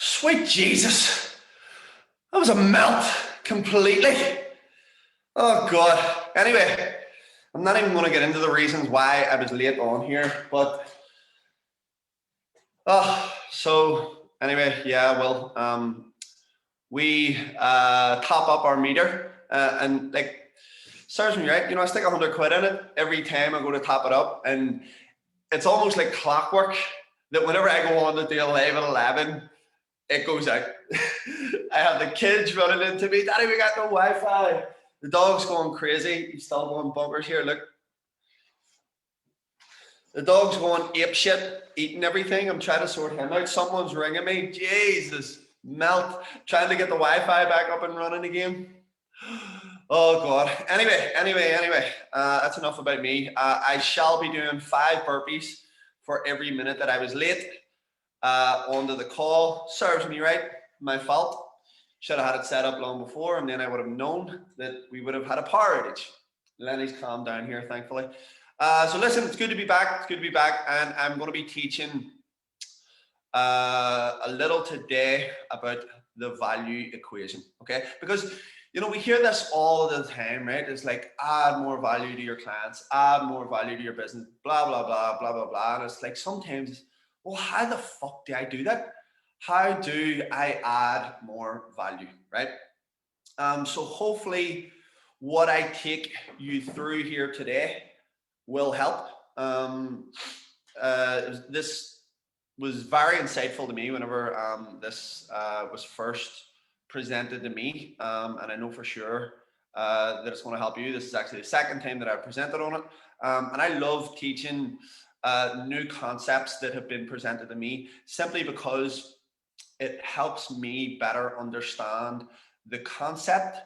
Sweet Jesus, that was a melt completely. Oh God. Anyway, I'm not even going to get into the reasons why I was late on here, but so anyway, yeah, well, we top up our meter and like serves me right. You know, I stick 100 quid in it every time I go to top it up, and it's almost like clockwork that whenever I go on to do a live at 11, it goes out. I have the kids running into me. Daddy, we got no Wi-Fi. The dog's going crazy. He's still going bunkers here. Look, the dog's going ape shit, eating everything. I'm trying to sort him out. Someone's ringing me. Jesus, melt. Trying to get the Wi-Fi back up and running again. Oh God. Anyway. That's enough about me. I shall be doing 5 burpees for every minute that I was late onto the call. Serves me right. My fault. Should have had it set up long before, and then I would have known that we would have had a power outage. Lenny's calmed down here, thankfully. So listen, it's good to be back. It's good to be back, and I'm going to be teaching a little today about the value equation. Okay, because you know we hear this all the time, right? It's like add more value to your clients, add more value to your business, blah blah blah blah blah blah. And it's like sometimes, well, how the fuck do I do that? How do I add more value, right? So hopefully what I take you through here today will help. This was very insightful to me whenever this was first presented to me, and I know for sure that it's going to help you. This is actually the second time that I've presented on it, and I love teaching new concepts that have been presented to me simply because it helps me better understand the concept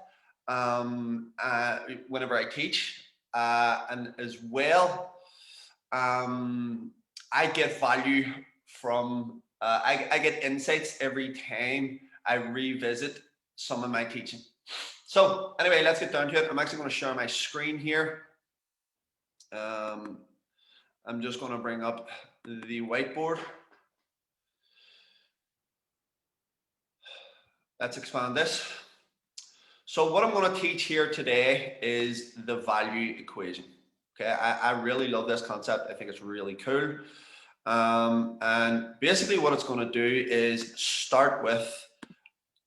whenever I teach, and as well, I get value from, I get insights every time I revisit some of my teaching. So anyway, let's get down to it. I'm actually going to share my screen here. I'm just going to bring up the whiteboard. Let's expand this. So what I'm going to teach here today is the value equation. Okay, I really love this concept. I think it's really cool. And basically what it's going to do is start with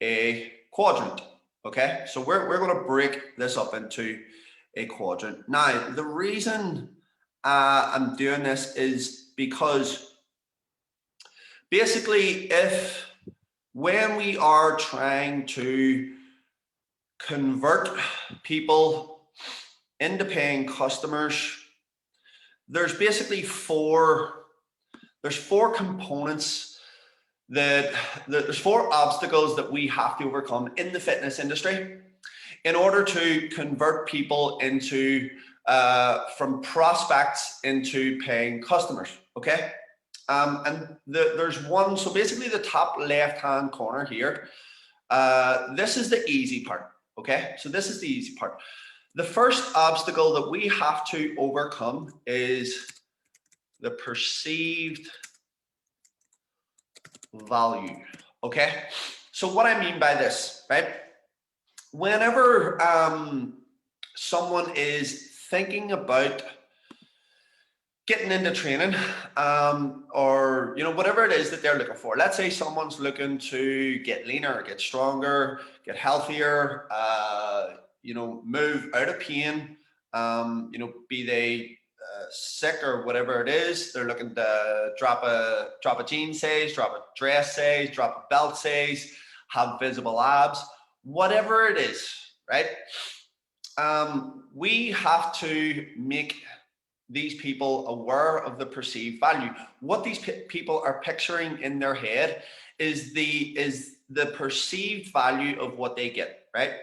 a quadrant. Okay, so we're going to break this up into a quadrant. Now, the reason I'm doing this is because basically when we are trying to convert people into paying customers, there's basically four components there's 4 obstacles that we have to overcome in the fitness industry in order to convert people into from prospects into paying customers. Okay, and there's one. So basically the top left hand corner here, this is the easy part. Okay, so this is the easy part. The first obstacle that we have to overcome is the perceived value. Okay, so what I mean by this, right? Whenever someone is thinking about getting into training, or you know, whatever it is that they're looking for. Let's say someone's looking to get leaner, get stronger, get healthier, you know, move out of pain, you know, be they sick or whatever it is. They're looking to drop a jean size, drop a dress size, drop a belt size, have visible abs, whatever it is, right? We have to make these people aware of the perceived value. What these people are picturing in their head is the perceived value of what they get, right?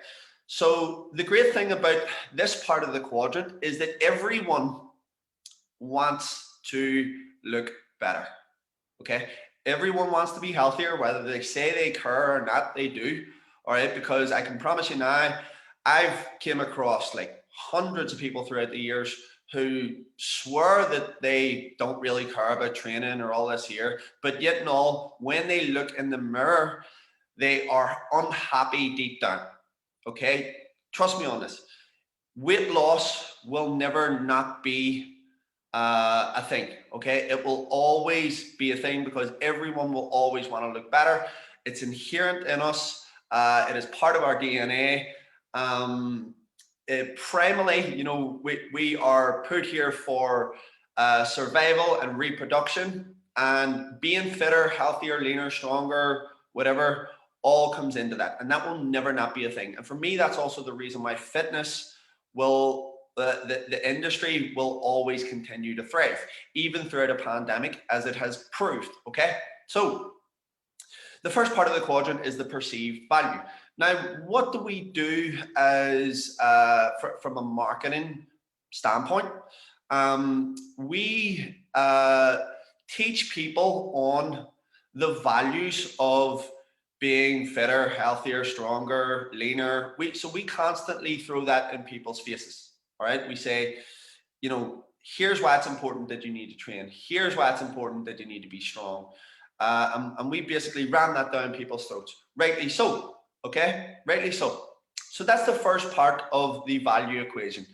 So the great thing about this part of the quadrant is that everyone wants to look better. Okay, everyone wants to be healthier, whether they say they care or not, they do. All right, because I can promise you now, I've came across like hundreds of people throughout the years who swear that they don't really care about training or all this here, but yet and all, when they look in the mirror, they are unhappy deep down. Okay, trust me on this. Weight loss will never not be a thing. Okay, it will always be a thing because everyone will always want to look better. It's inherent in us. It is part of our DNA. Primarily, we are put here for survival and reproduction, and being fitter, healthier, leaner, stronger, whatever, all comes into that, and that will never not be a thing. And for me, that's also the reason why fitness will the industry will always continue to thrive, even throughout a pandemic, as it has proved. Okay, so the first part of the quadrant is the perceived value. Now, what do we do as from a marketing standpoint? We teach people on the values of being fitter, healthier, stronger, leaner. So we constantly throw that in people's faces. All right, we say, here's why it's important that you need to train. Here's why it's important that you need to be strong. And we basically ram that down people's throats. Rightly so. Okay, rightly so. So that's the first part of the value equation.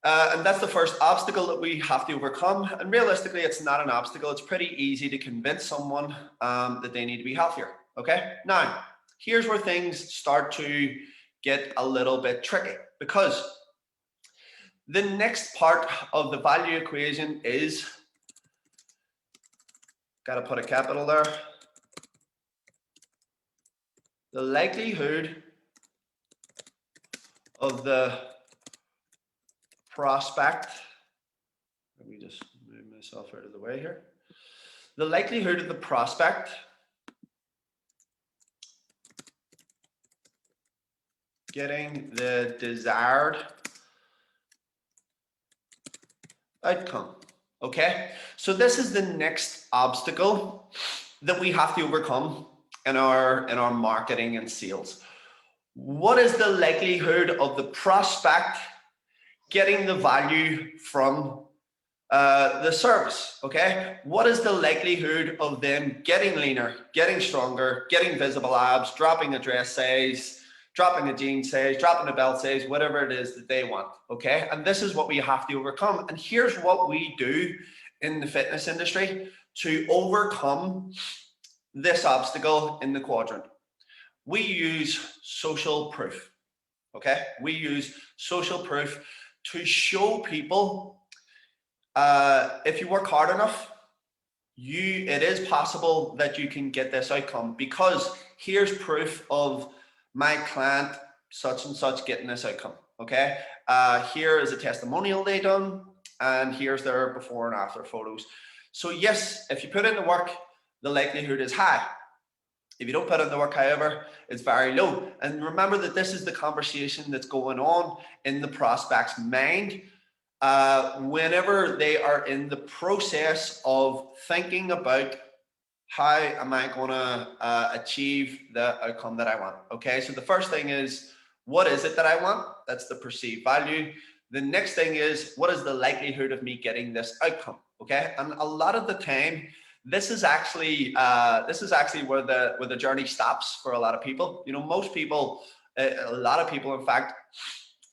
And that's the first obstacle that we have to overcome. And realistically, it's not an obstacle. It's pretty easy to convince someone that they need to be healthier. Okay, now here's where things start to get a little bit tricky, because the next part of the value equation is, got to put a capital there, the likelihood of the prospect, let me just move myself out of the way here, the likelihood of the prospect getting the desired outcome. Okay, so this is the next obstacle that we have to overcome in our marketing and sales. What is the likelihood of the prospect getting the value from the service? Okay, what is the likelihood of them getting leaner, getting stronger, getting visible abs, dropping a dress size, dropping a jean size, dropping a belt size, whatever it is that they want? Okay, and this is what we have to overcome. And here's what we do in the fitness industry to overcome this obstacle in the quadrant. We use social proof. Okay, we use social proof to show people if you work hard enough, it is possible that you can get this outcome, because here's proof of my client such and such getting this outcome. Okay, here is a testimonial they done, and here's their before and after photos. So yes, if you put in the work, the likelihood is high. If you don't put in the work, however, it's very low. And remember that this is the conversation that's going on in the prospect's mind whenever they are in the process of thinking about how am I going to achieve the outcome that I want. Okay, so the first thing is, what is it that I want? That's the perceived value. The next thing is, what is the likelihood of me getting this outcome? Okay, and a lot of the time, this is actually where the journey stops for a lot of people. Most people, a lot of people, in fact,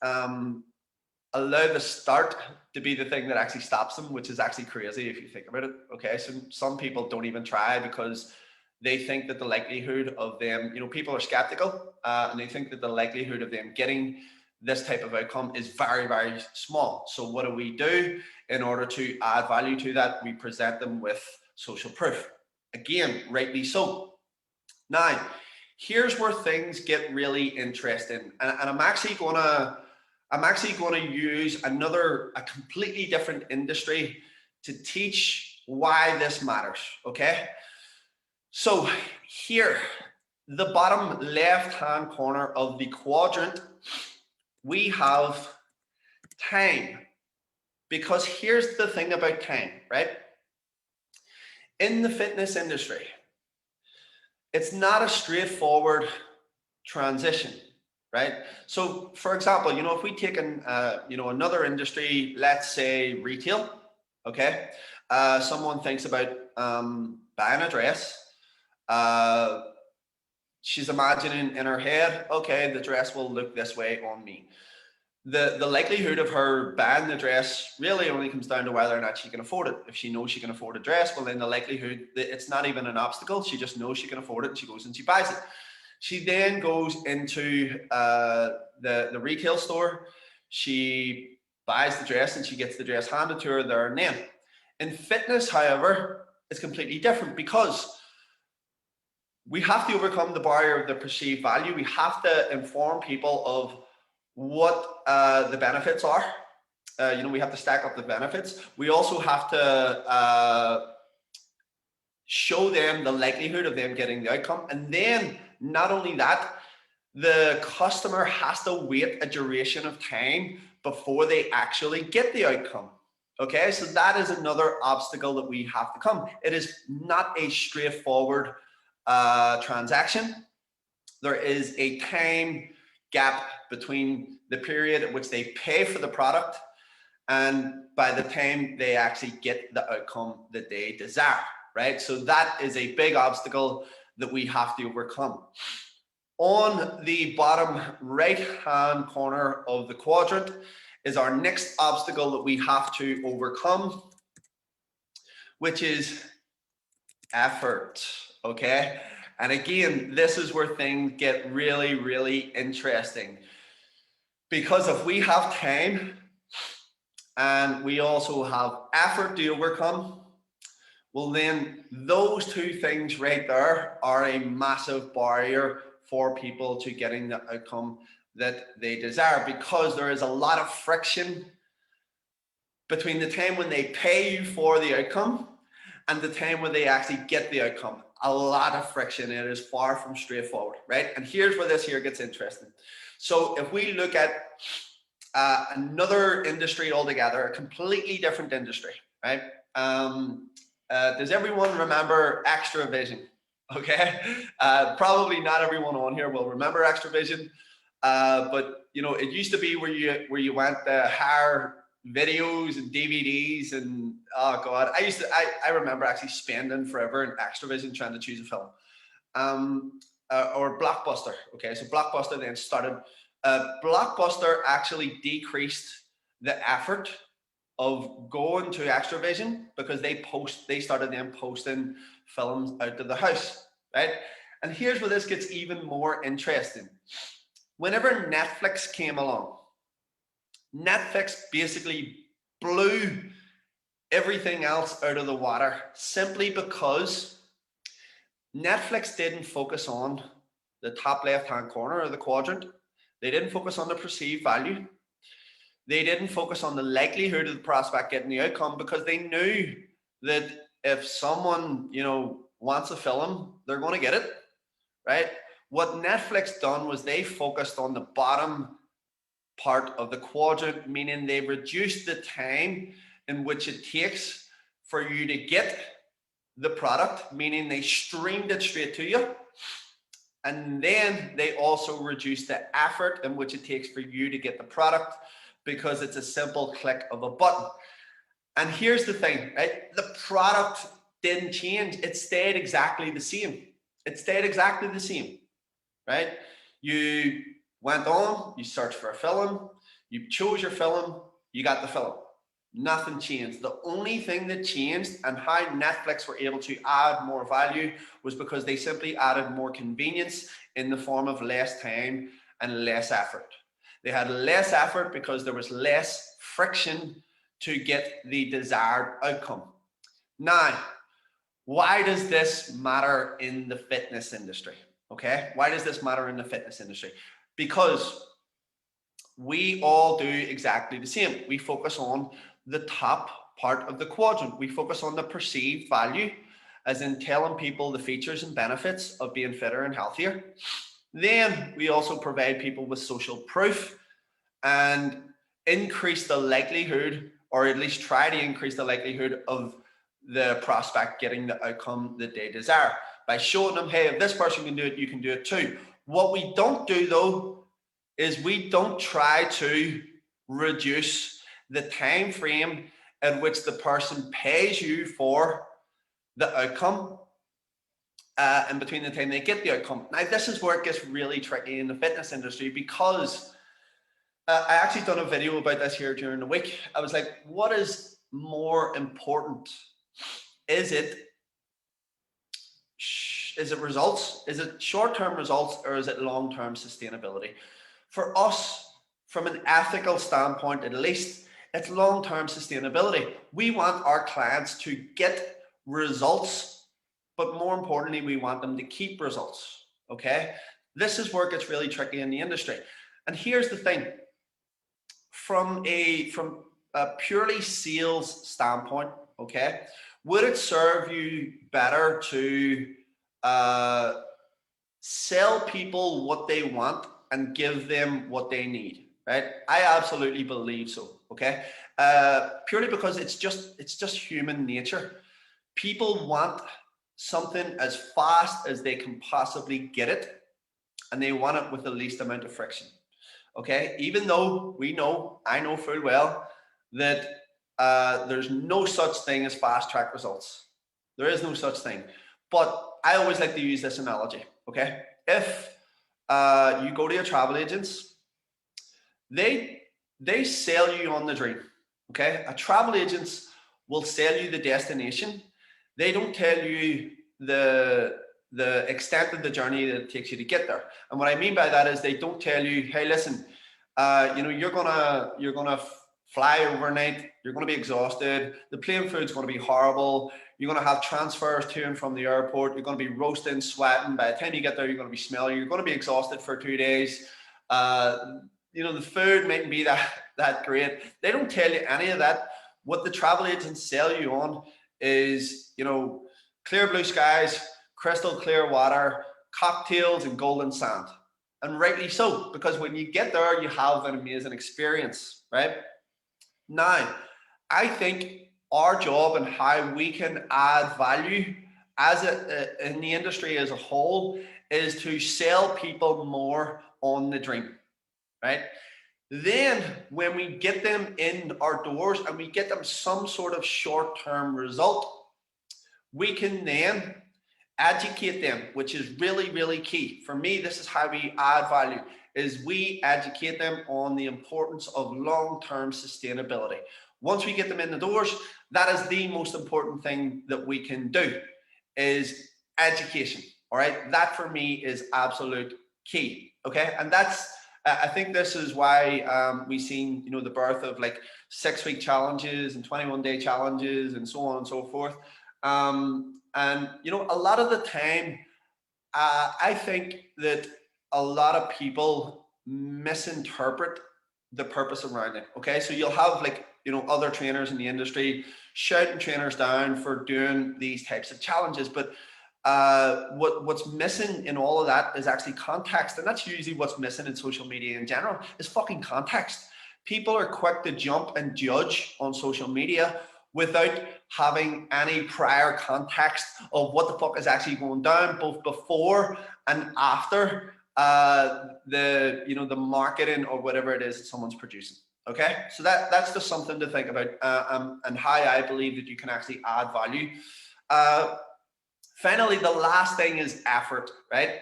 allow the start to be the thing that actually stops them, which is actually crazy if you think about it. Okay, so some people don't even try because they think that the likelihood of them, people are skeptical, and they think that the likelihood of them getting this type of outcome is very, very small. So what do we do in order to add value to that? We present them with social proof. Again, rightly so. Now, here's where things get really interesting, and I'm actually going to use a completely different industry to teach why this matters. Okay, so here, the bottom left-hand corner of the quadrant, we have time, because here's the thing about time, right? In the fitness industry, it's not a straightforward transition, right? So for example, you know, if we take another industry, let's say retail, okay? Someone thinks about buying a dress. Uh, she's imagining in her head, okay, the dress will look this way on me. The likelihood of her buying the dress really only comes down to whether or not she can afford it. If she knows she can afford a dress, well, then the likelihood that it's not even an obstacle. She just knows she can afford it, and she goes and she buys it. She then goes into the retail store. She buys the dress and she gets the dress handed to her there and then. In fitness, however, it's completely different because we have to overcome the barrier of the perceived value. We have to inform people of what the benefits are. We have to stack up the benefits. We also have to show them the likelihood of them getting the outcome. And then not only that, the customer has to wait a duration of time before they actually get the outcome. Okay, so that is another obstacle that we have to come. It is not a straightforward transaction. There is a time gap between the period at which they pay for the product and by the time they actually get the outcome that they desire, right? So that is a big obstacle that we have to overcome. On the bottom right-hand corner of the quadrant is our next obstacle that we have to overcome, which is effort, okay? And again, this is where things get really, really interesting. Because if we have time and we also have effort to overcome, well then those two things right there are a massive barrier for people to getting the outcome that they desire, because there is a lot of friction between the time when they pay you for the outcome and the time when they actually get the outcome. A lot of friction. It is far from straightforward, right? And here's where this here gets interesting. So if we look at another industry altogether, a completely different industry, right? Does everyone remember Extra Vision? Okay, probably not everyone on here will remember Extra Vision, but you know, it used to be where you went to hire videos and DVDs, and oh god, I remember actually spending forever in Extra Vision trying to choose a film, or Blockbuster. Okay, so Blockbuster then started. Blockbuster actually decreased the effort of going to Extra Vision because they started then posting films out of the house, right? And here's where this gets even more interesting. Whenever Netflix came along, Netflix basically blew everything else out of the water simply because Netflix didn't focus on the top left-hand corner of the quadrant. They didn't focus on the perceived value. They didn't focus on the likelihood of the prospect getting the outcome, because they knew that if someone, you know, wants a film, they're going to get it, right? What Netflix done was they focused on the bottom part of the quadrant, meaning they reduced the time in which it takes for you to get the product, meaning they streamed it straight to you. And then they also reduced the effort in which it takes for you to get the product, because it's a simple click of a button. And here's the thing, right? The product didn't change. It stayed exactly the same. It stayed exactly the same, right? You went on, you searched for a film, you chose your film, you got the film. Nothing changed. The only thing that changed and how Netflix were able to add more value was because they simply added more convenience in the form of less time and less effort. They had less effort because there was less friction to get the desired outcome. Now, why does this matter in the fitness industry? Okay, why does this matter in the fitness industry? Because we all do exactly the same. We focus on the top part of the quadrant. We focus on the perceived value, as in telling people the features and benefits of being fitter and healthier. Then we also provide people with social proof and increase the likelihood, or at least try to increase the likelihood of the prospect getting the outcome that they desire by showing them, hey, if this person can do it, you can do it too. What we don't do though is we don't try to reduce the time frame in which the person pays you for the outcome in between the time they get the outcome. Now, this is where it gets really tricky in the fitness industry, because I actually done a video about this here during the week. I was like, what is more important? Is it results? Is it short-term results, or is it long-term sustainability? For us, from an ethical standpoint, at least, it's long-term sustainability. We want our clients to get results, but more importantly, we want them to keep results. Okay, this is where it gets really tricky in the industry. And here's the thing: from a purely sales standpoint, okay, would it serve you better to sell people what they want and give them what they need? Right? I absolutely believe so. Okay, purely because it's just human nature. People want something as fast as they can possibly get it, and they want it with the least amount of friction. Okay, even though I know full well that there's no such thing as fast track results. There is no such thing. But I always like to use this analogy. Okay, if you go to your travel agents, they sell you on the dream. Okay, a travel agents will sell you the destination. They don't tell you the extent of the journey that it takes you to get there. And what I mean by that is they don't tell you, hey, listen, you're gonna fly overnight, you're gonna be exhausted, the plane food's gonna be horrible, you're gonna have transfers to and from the airport, you're gonna be roasting, sweating, by the time you get there, you're gonna be smelly, you're gonna be exhausted for 2 days. The food mightn't be that great. They don't tell you any of that. What the travel agents sell you on is, clear blue skies, crystal clear water, cocktails, and golden sand. And rightly so, because when you get there, you have an amazing experience, right? Now, I think our job and how we can add value in the industry as a whole is to sell people more on the dream, right? Then when we get them in our doors and we get them some sort of short-term result, we can then educate them, which is really, really key. For me, this is how we add value, is we educate them on the importance of long-term sustainability. Once we get them in the doors, that is the most important thing that we can do, is education. All right, that for me is absolute key. Okay, and I think this is why we've seen, the birth of like 6-week challenges and 21-day challenges and so on and so forth. And a lot of the time, I think that a lot of people misinterpret the purpose around it. Okay, so you'll have other trainers in the industry shouting trainers down for doing these types of challenges, but what's missing in all of that is actually context, and that's usually what's missing in social media in general, is fucking context. People are quick to jump and judge on social media without having any prior context of what the fuck is actually going down, both before and after the marketing or whatever it is that someone's producing. Okay, so that's just something to think about, and how I believe that you can actually add value. Finally, the last thing is effort, right?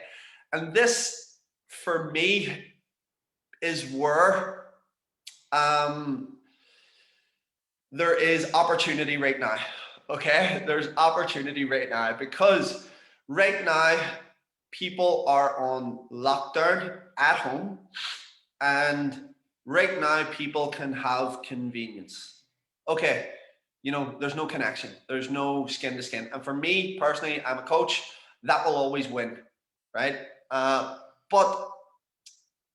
And this, for me, is where there is opportunity right now. Okay, there's opportunity right now, because right now people are on lockdown at home, and right now people can have convenience. Okay, there's no connection, there's no skin to skin, and for me personally, I'm a coach, that will always win, right? But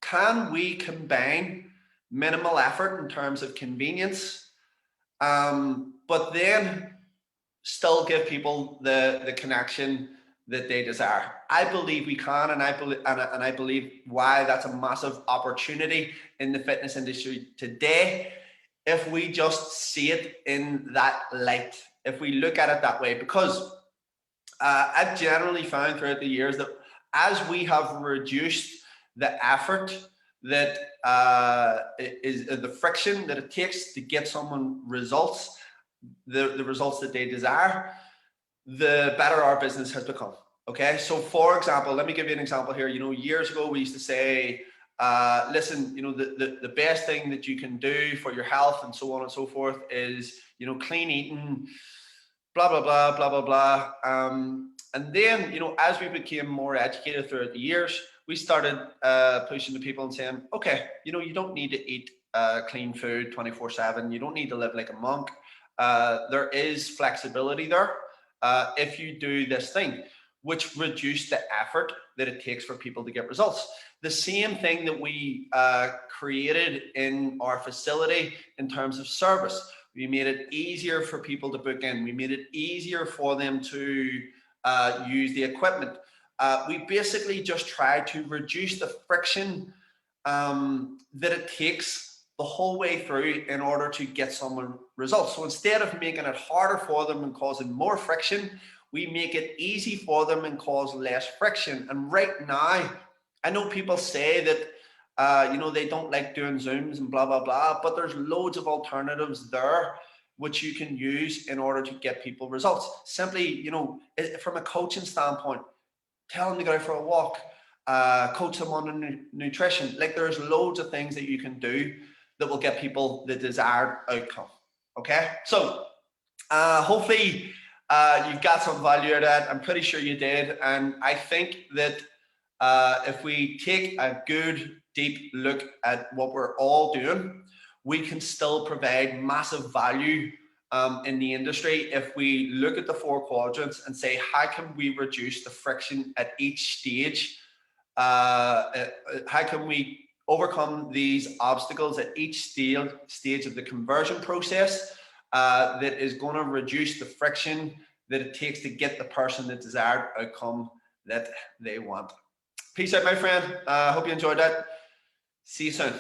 can we combine minimal effort in terms of convenience, but then still give people the connection that they desire? I believe we can, and I believe why that's a massive opportunity in the fitness industry today, if we just see it in that light, if we look at it that way. Because I've generally found throughout the years that as we have reduced the effort that is the friction that it takes to get someone results, the results that they desire, the better our business has become. Okay, so for example, let me give you an example here. Years ago we used to say, listen, the best thing that you can do for your health and so on and so forth is, clean eating, blah, blah, blah, blah, blah, blah. And then, as we became more educated throughout the years, we started pushing to people and saying, okay, you don't need to eat clean food 24/7. You don't need to live like a monk. There is flexibility there if you do this thing, which reduce the effort that it takes for people to get results. The same thing that we created in our facility in terms of service. We made it easier for people to book in. We made it easier for them to use the equipment. We basically just try to reduce the friction that it takes the whole way through in order to get someone results. So instead of making it harder for them and causing more friction, we make it easy for them and cause less friction. And right now, I know people say that they don't like doing Zooms and blah, blah, blah, but there's loads of alternatives there which you can use in order to get people results. Simply, from a coaching standpoint, tell them to go out for a walk, coach them on nutrition. Like, there's loads of things that you can do that will get people the desired outcome. Okay, so hopefully you got some value out of that. I'm pretty sure you did, and I think that if we take a good deep look at what we're all doing, we can still provide massive value in the industry if we look at the 4 quadrants and say, how can we reduce the friction at each stage? How can we overcome these obstacles at each stage of the conversion process that is going to reduce the friction that it takes to get the person the desired outcome that they want. Peace out, my friend. Hope you enjoyed that. See you soon.